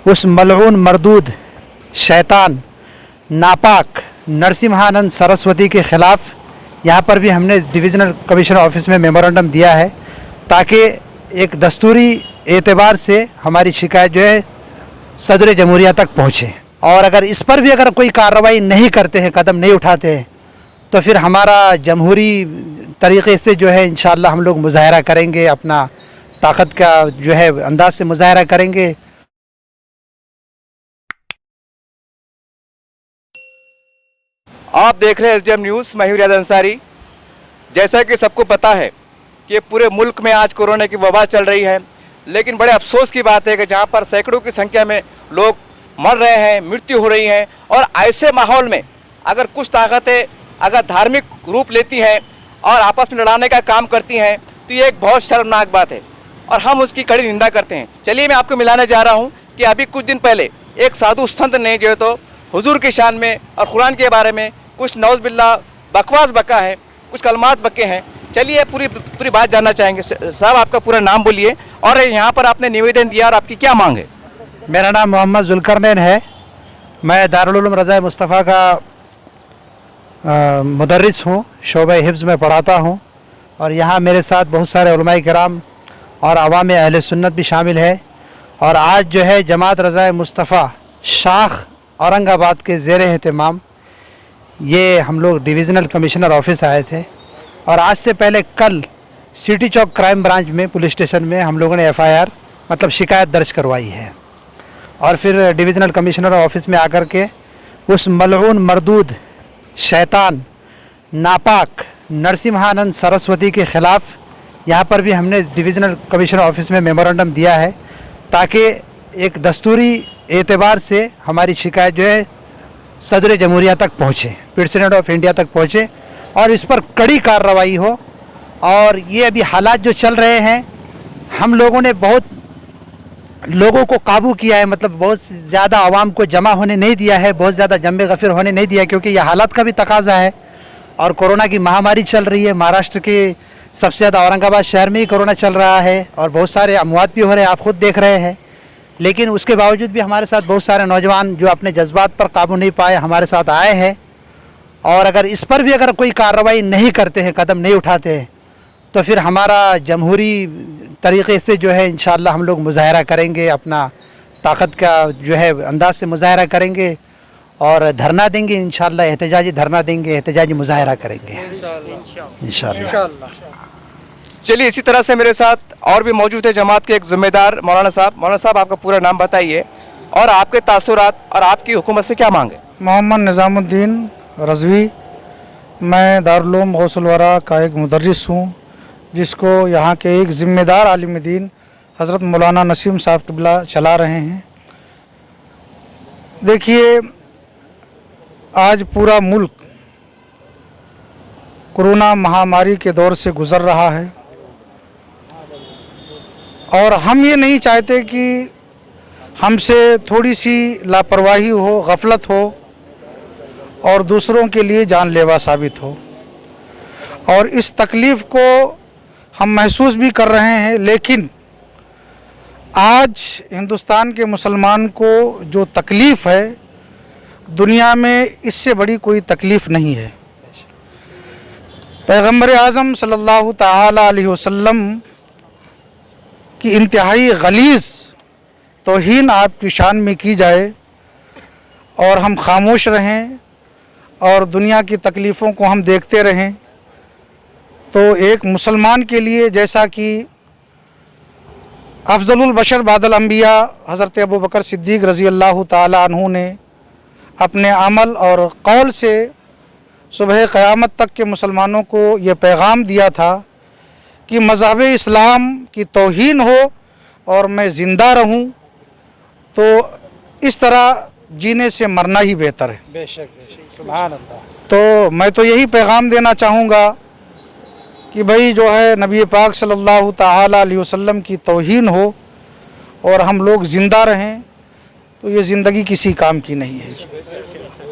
उस मलऊन मरदूद शैतान नापाक नरसिम्हानंद सरस्वती के ख़िलाफ़ यहाँ पर भी हमने डिविज़नल कमिश्नर ऑफिस में मेमोरेंडम दिया है, ताकि एक दस्तूरी एतबार से हमारी शिकायत जो है सदर जमहूरिया तक पहुँचे। और अगर इस पर भी अगर कोई कार्रवाई नहीं करते हैं, कदम नहीं उठाते हैं, तो फिर हमारा जमहूरी तरीक़े से जो है इंशाअल्लाह हम लोग मुज़ाहरा करेंगे, अपना ताकत का जो है अंदाज से मुज़ाहरा करेंगे। आप देख रहे हैं एसडीएम न्यूज़, मैं हूं रियाद अंसारी। जैसा कि सबको पता है कि पूरे मुल्क में आज कोरोना की वबा चल रही है, लेकिन बड़े अफसोस की बात है कि जहां पर सैकड़ों की संख्या में लोग मर रहे हैं, मृत्यु हो रही है, और ऐसे माहौल में अगर कुछ ताकतें अगर धार्मिक रूप लेती हैं और आपस में लड़ाने का काम करती हैं, तो ये एक बहुत शर्मनाक बात है और हम उसकी कड़ी निंदा करते हैं। चलिए मैं आपको मिलाने जा रहा हूँ कि अभी कुछ दिन पहले एक साधु संत ने जो है तो हुजूर की शान में और कुरान के बारे में कुछ नौज़ बिल्ला बकवास बका है, कुछ कलमात बके हैं। चलिए पूरी बात जानना चाहेंगे। साहब, आपका पूरा नाम बोलिए और यहाँ पर आपने निवेदन दिया और आपकी क्या मांग है? मेरा नाम मोहम्मद जुल्करनैन है। मैं दारुल उलूम रज़ा मुस्तफ़ा का मुदर्रिस हूँ, शोबे हिफ्ज़ में पढ़ाता हूँ, और यहाँ मेरे साथ बहुत सारे उलमाए किराम और अवाम अहले सुन्नत भी शामिल है। और आज जो है जमात रज़ा मुस्तफ़ा शाख औरंगाबाद के ज़ेर एहतमाम ये हम लोग डिविज़नल कमिश्नर ऑफिस आए थे, और आज से पहले कल सिटी चौक क्राइम ब्रांच में पुलिस स्टेशन में हम लोगों ने एफआईआर मतलब शिकायत दर्ज करवाई है। और फिर डिविज़नल कमिश्नर ऑफिस में आकर के उस मलऊन मरदूद शैतान नापाक नरसिम्हानंद सरस्वती के ख़िलाफ़ यहाँ पर भी हमने डिविज़नल कमिश्नर ऑफिस में मेमोरेंडम दिया है, ताकि एक दस्तूरी एतबार से हमारी शिकायत जो है सदर जमहूरिया तक पहुँचे, प्रेसिडेंट ऑफ इंडिया तक पहुँचे, और इस पर कड़ी कार्रवाई हो। और ये अभी हालात जो चल रहे हैं, हम लोगों ने बहुत लोगों को काबू किया है, मतलब बहुत ज़्यादा आवाम को जमा होने नहीं दिया है, बहुत ज़्यादा जम्मे गफिर होने नहीं दिया, क्योंकि यह हालात का भी तकाजा है। और कोरोना की महामारी चल रही है, महाराष्ट्र के सबसे ज़्यादा औरंगाबाद शहर में ही कोरोना चल रहा है, और बहुत सारे अमवात भी हो रहे हैं, आप खुद देख रहे हैं। लेकिन उसके बावजूद भी हमारे साथ बहुत सारे नौजवान जो अपने जज्बात पर काबू नहीं पाए हमारे साथ आए हैं। और अगर इस पर भी अगर कोई कार्रवाई नहीं करते हैं, कदम नहीं उठाते हैं, तो फिर हमारा जमहूरी तरीक़े से जो है इंशाअल्लाह हम लोग मुज़ाहरा करेंगे, अपना ताकत का जो है अंदाज से मुज़ाहरा करेंगे, और धरना देंगे इंशाअल्लाह, एहतजाजी धरना देंगे, एहतजाजी मुज़ाहरा करेंगे इंशाअल्लाह। चलिए, इसी तरह से मेरे साथ और भी मौजूद है जमात के एक ज़िम्मेदार मौलाना साहब। मौलाना साहब, आपका पूरा नाम बताइए और आपके तासुरात और आपकी हुकूमत से क्या मांगे? मोहम्मद निज़ामुद्दीन रज़वी, मैं दारुल उलूम गौसुल वरा का एक मुदर्रिस हूँ, जिसको यहाँ के एक ज़िम्मेदार आलिम दीन हज़रत मौलाना नसीम साहब क़िबला चला रहे हैं। देखिए, आज पूरा मुल्क कोरोना महामारी के दौर से गुज़र रहा है, और हम ये नहीं चाहते कि हमसे थोड़ी सी लापरवाही हो, गफलत हो, और दूसरों के लिए जानलेवा साबित हो। और इस तकलीफ़ को हम महसूस भी कर रहे हैं, लेकिन आज हिंदुस्तान के मुसलमान को जो तकलीफ़ है, दुनिया में इससे बड़ी कोई तकलीफ़ नहीं है। पैगम्बर आज़म सल्लल्लाहु ताला अलैहि वसल्लम की इंतहाई गलीज़ तौहीन आपकी शान में की जाए और हम खामोश रहें और दुनिया की तकलीफ़ों को हम देखते रहें, तो एक मुसलमान के लिए, जैसा कि अफ़ज़लुल बशर बादल अंबिया हज़रत अबू बकर सिद्दीक़ रज़ी अल्लाह ताला अन्हु ने अपने अमल और कौल से सुबह क़यामत तक के मुसलमानों को ये पैगाम दिया था कि मज़हब इस्लाम की तौहीन हो और मैं ज़िंदा रहूं, तो इस तरह जीने से मरना ही बेहतर है। बेशक सुभान अल्लाह। तो मैं तो यही पैगाम देना चाहूँगा कि भाई जो है नबी पाक सल्लल्लाहु ताला अलैहि वसल्लम की तौहीन हो और हम लोग ज़िंदा रहें, तो ये ज़िंदगी किसी काम की नहीं है।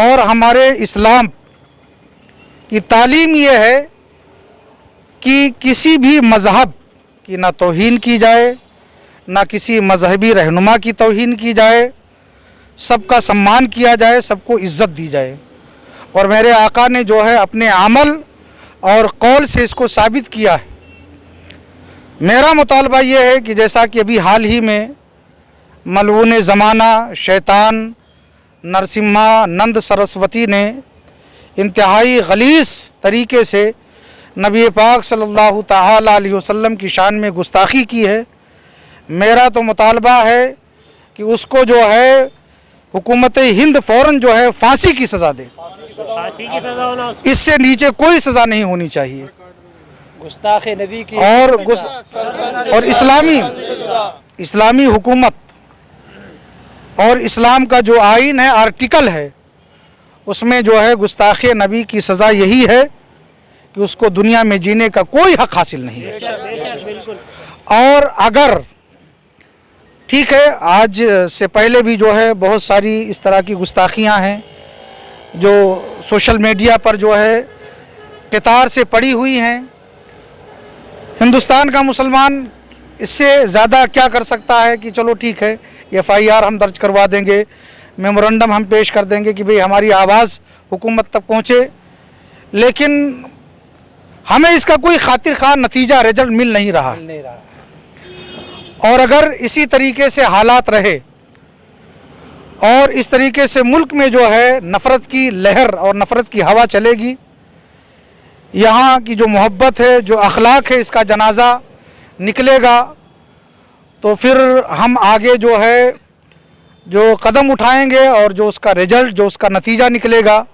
और हमारे इस्लाम की तालीम ये है कि किसी भी मज़हब की ना तौहीन की जाए, ना किसी मजहबी रहनुमा की तौहीन की जाए, सबका सम्मान किया जाए, सबको इज़्ज़त दी जाए। और मेरे आका ने जो है अपने अमल और कौल से इसको साबित किया है। मेरा मुतालबा ये है कि जैसा कि अभी हाल ही में मलऊन ज़माना शैतान नरसिम्हा नंद सरस्वती ने इंतहाई गलीज़ तरीके से नबी पाक सल्लल्लाहु ताला अलैहि वसल्लम की शान में गुस्ताखी की है, मेरा तो मुतालबा है कि उसको जो है हुकूमत हिंद फ़ौरन जो है फांसी की सज़ा दे। इससे नीचे कोई सज़ा नहीं होनी चाहिए। गुस्ताखे नबी की और इस्लामी हुकूमत और इस्लाम का जो आइन है, आर्टिकल है, उसमें जो है गुस्ताखे नबी की सज़ा यही है कि उसको दुनिया में जीने का कोई हक हासिल नहीं है। और अगर ठीक है, आज से पहले भी जो है बहुत सारी इस तरह की गुस्ताखियां हैं जो सोशल मीडिया पर जो है कतार से पड़ी हुई हैं। हिंदुस्तान का मुसलमान इससे ज़्यादा क्या कर सकता है कि चलो ठीक है, FIR हम दर्ज करवा देंगे, मेमोरेंडम हम पेश कर देंगे कि भाई हमारी आवाज़ हुकूमत तक पहुँचे, लेकिन हमें इसका कोई खातिर खा नतीजा रिजल्ट मिल नहीं रहा। और अगर इसी तरीके से हालात रहे और इस तरीके से मुल्क में जो है नफ़रत की लहर और नफ़रत की हवा चलेगी, यहाँ की जो मोहब्बत है, जो अखलाक है, इसका जनाजा निकलेगा, तो फिर हम आगे जो है जो कदम उठाएंगे और जो उसका रिजल्ट, जो उसका नतीजा निकलेगा,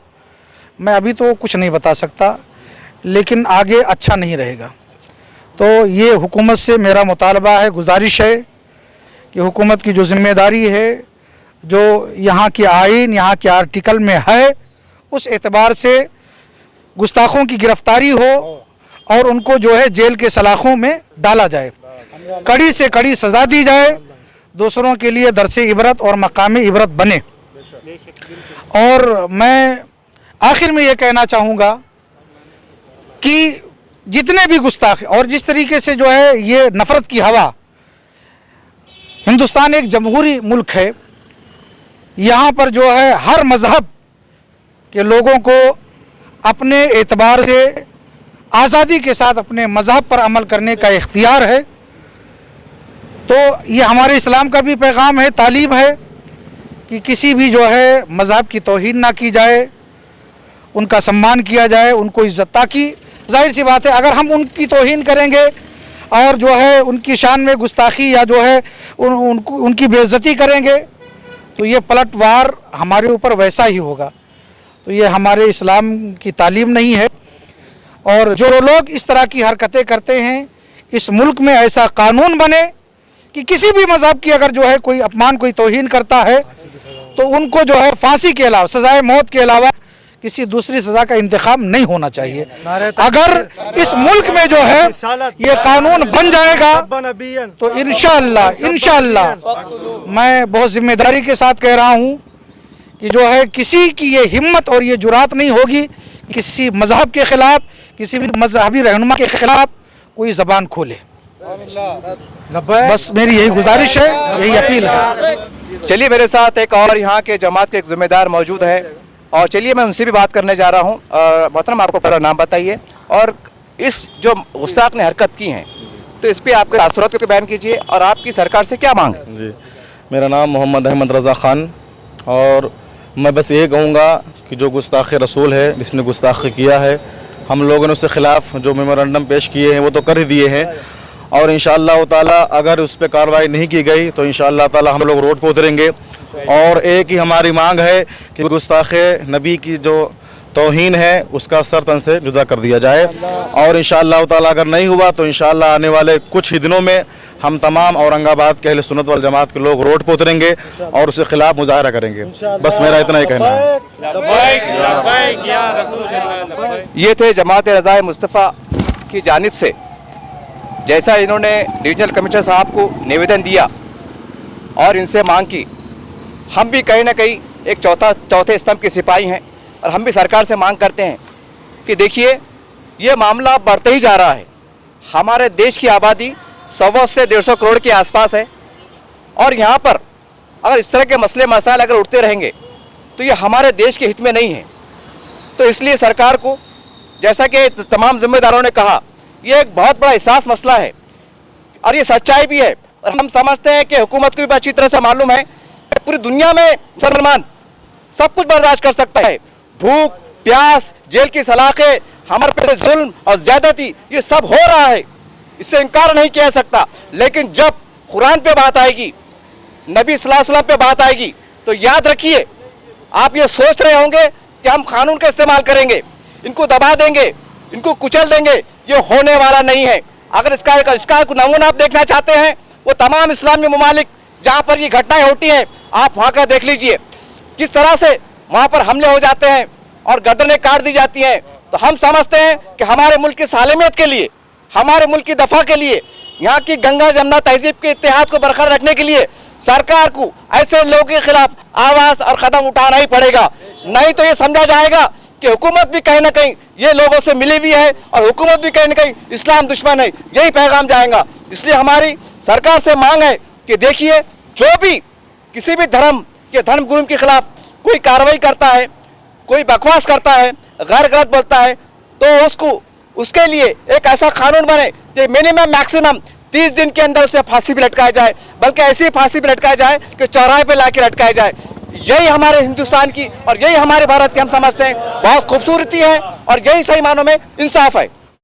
मैं अभी तो कुछ नहीं बता सकता, लेकिन आगे अच्छा नहीं रहेगा। तो ये हुकूमत से मेरा मुतालबा है, गुजारिश है कि हुकूमत की जो ज़िम्मेदारी है, जो यहाँ की आइन, यहाँ के आर्टिकल में है, उस एतबार से गुस्ताखों की गिरफ़्तारी हो और उनको जो है जेल के सलाखों में डाला जाए, कड़ी से कड़ी सज़ा दी जाए, दूसरों के लिए दरसे इबरत और मकाम इबरत बने। और मैं आखिर में ये कहना चाहूँगा कि जितने भी गुस्ताख और जिस तरीके से जो है ये नफ़रत की हवा, हिंदुस्तान एक जमहूरी मुल्क है, यहाँ पर जो है हर मज़हब के लोगों को अपने एतबार से आज़ादी के साथ अपने मज़हब पर अमल करने का इख्तियार है। तो ये हमारे इस्लाम का भी पैगाम है, तालीम है कि किसी भी जो है मज़हब की तौहीन ना की जाए, उनका सम्मान किया जाए, उनको इज़्ज़त, ताकि जाहिर सी बात है अगर हम उनकी तौहीन करेंगे और जो है उनकी शान में गुस्ताखी या जो है उनकी बेइज्जती करेंगे तो ये पलटवार हमारे ऊपर वैसा ही होगा। तो ये हमारे इस्लाम की तालीम नहीं है। और जो लोग इस तरह की हरकतें करते हैं, इस मुल्क में ऐसा कानून बने कि किसी भी मज़हब की अगर जो है कोई अपमान, कोई तौहीन करता है तो उनको जो है फांसी के अलावा, सज़ाए मौत के अलावा किसी दूसरी सज़ा का इंतखाब नहीं होना चाहिए। अगर इस मुल्क में जो है ये कानून बन जाएगा तो इंशाअल्लाह मैं बहुत ज़िम्मेदारी के साथ कह रहा हूँ कि जो है किसी की ये हिम्मत और ये जुरात नहीं होगी किसी मज़हब के ख़िलाफ़, किसी भी मज़हबी रहनुमा के ख़िलाफ़ कोई ज़बान खोले। बस मेरी यही गुजारिश है, यही अपील है। चलिए, मेरे साथ एक और यहाँ के जमात के एक ज़िम्मेदार मौजूद है और चलिए मैं उनसे भी बात करने जा रहा हूँ। मोहतरम, आपको पूरा नाम बताइए और इस जो गुस्ताख ने हरकत की हैं तो इस पर आपके तासुरात को बयान कीजिए और आपकी सरकार से क्या मांग है। जी, मेरा नाम मोहम्मद अहमद रज़ा ख़ान, और मैं बस ये कहूँगा कि जो गुस्ताख़ रसूल है, जिसने गुस्ताखी किया है, हम लोगों ने उसके ख़िलाफ़ जो मेमोरेंडम पेश किए हैं वो तो कर ही दिए हैं, और इंशाअल्लाह ताला अगर उस पर कार्रवाई नहीं की गई तो इंशाअल्लाह ताला हम लोग रोड पर उतरेंगे। और एक ही हमारी मांग है कि गुस्ताख़ नबी की जो तौहीन है उसका सर तन से जुदा कर दिया जाए, और इंशाअल्लाह ताला अगर नहीं हुआ तो इंशाअल्लाह आने वाले कुछ ही दिनों में हम तमाम औरंगाबाद के अहले सुन्नत वल जमात के लोग रोड पर उतरेंगे और उसके खिलाफ मुजाहरा करेंगे। बस मेरा इतना ही कहना है। ये थे जमात रज़ाए मुस्तफ़ा की जानिब से, जैसा इन्होंने डिविजनल कमिश्नर साहब को निवेदन दिया और इनसे मांग की। हम भी कहीं ना कहीं एक चौथे स्तंभ के सिपाही हैं और हम भी सरकार से मांग करते हैं कि देखिए, ये मामला बढ़ते ही जा रहा है। हमारे देश की आबादी 100 से 150 करोड़ के आसपास है और यहाँ पर अगर इस तरह के मसले मसाइल अगर उठते रहेंगे तो ये हमारे देश के हित में नहीं है। तो इसलिए सरकार को, जैसा कि तमाम जिम्मेदारों ने कहा, ये एक बहुत बड़ा एहसास मसला है और ये सच्चाई भी है। और हम समझते हैं कि हुकूमत को भी अच्छी तरह से मालूम है कि पूरी दुनिया में मुसलमान सब कुछ बर्दाश्त कर सकता है, भूख प्यास, जेल की सलाखें, हमारे पे जुल्म और ज्यादती, ये सब हो रहा है, इससे इनकार नहीं किया जा सकता। लेकिन जब कुरान पे बात आएगी, नबी सल्लल्लाहु अलैहि वसल्लम पे बात आएगी, तो याद रखिए, आप ये सोच रहे होंगे कि हम कानून का इस्तेमाल करेंगे, इनको दबा देंगे, इनको कुचल देंगे, ये होने वाला नहीं है। अगर इसका नमूना आप देखना चाहते हैं, वो तमाम इस्लामी ममालिक जहाँ पर ये घटनाएं होती हैं, आप वहाँ का देख लीजिए किस तरह से वहाँ पर हमले हो जाते हैं और गर्दनें काट दी जाती हैं। तो हम समझते हैं कि हमारे मुल्क की सालिमियत के लिए, हमारे मुल्क की दफा के लिए, यहाँ की गंगा जमुना तहजीब के इत्तेहाद को बरकरार रखने के लिए सरकार को ऐसे लोगों के खिलाफ आवाज़ और कदम उठाना ही पड़ेगा। नहीं तो ये समझा जाएगा कि हुकूमत भी कहीं ना कहीं ये लोगों से मिली हुई है और हुकूमत भी कहीं ना कहीं इस्लाम दुश्मन है, यही पैगाम जाएगा। इसलिए हमारी सरकार से मांग है कि देखिए, जो भी किसी भी धर्म के धर्म गुरु के खिलाफ कोई कार्रवाई करता है, कोई बकवास करता है, गैर गलत बोलता है, तो उसके लिए एक ऐसा कानून बने कि मिनिमम मैक्सिमम 30 दिन के अंदर उसे फांसी भी लटकाया जाए, बल्कि ऐसी फांसी भी लटकाया जाए कि चौराहे पे लाके लटकाया जाए। यही हमारे हिंदुस्तान की और यही हमारे भारत की हम समझते हैं बहुत खूबसूरती है और यही सही मानों में इंसाफ है।